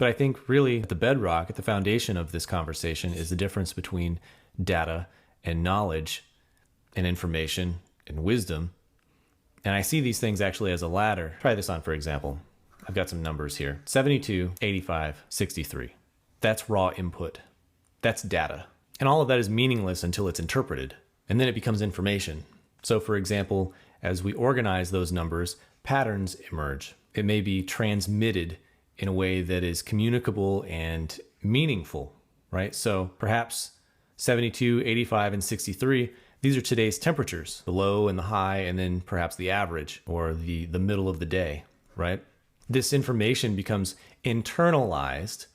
But I think really at the bedrock, at the foundation of this conversation is the difference between data and knowledge and information and wisdom. And I see these things actually as a ladder. Try this on, for example. I've got some numbers here. 72, 85, 63. That's raw input. That's data. And all of that is meaningless until it's interpreted. And then it becomes information. So for example, as we organize those numbers, patterns emerge. It may be transmitted in a way that is communicable and meaningful, right? So perhaps 72, 85, and 63, these are today's temperatures, the low and the high, and then perhaps the average or the middle of the day, right? This information becomes internalized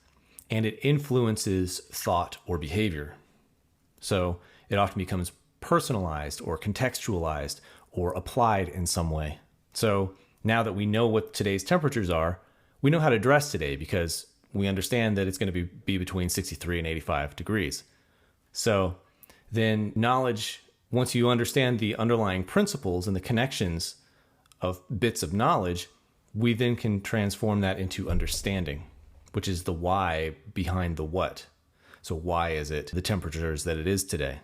and it influences thought or behavior. So it often becomes personalized or contextualized or applied in some way. So now that we know what today's temperatures are, we know how to dress today because we understand that it's going to be between 63 and 85 degrees. So then knowledge, once you understand the underlying principles and the connections of bits of knowledge, we then can transform that into understanding, which is the why behind the what. So why is it the temperatures that it is today?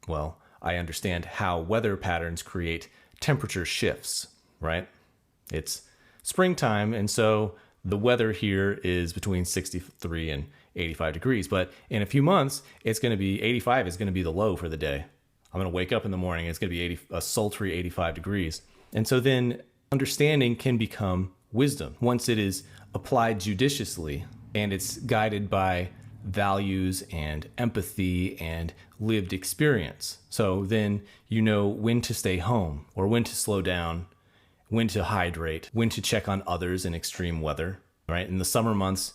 Well, I understand how weather patterns create temperature shifts, right? It's springtime, and so the weather here is between 63 and 85 degrees. But in a few months, it's going to be 85 is going to be the low for the day. I'm going to wake up in the morning, it's going to be a sultry 85 degrees. And so then understanding can become wisdom once it is applied judiciously and it's guided by values and empathy and lived experience. So then you know when to stay home or when to slow down, when to hydrate, when to check on others in extreme weather, right? In the summer months,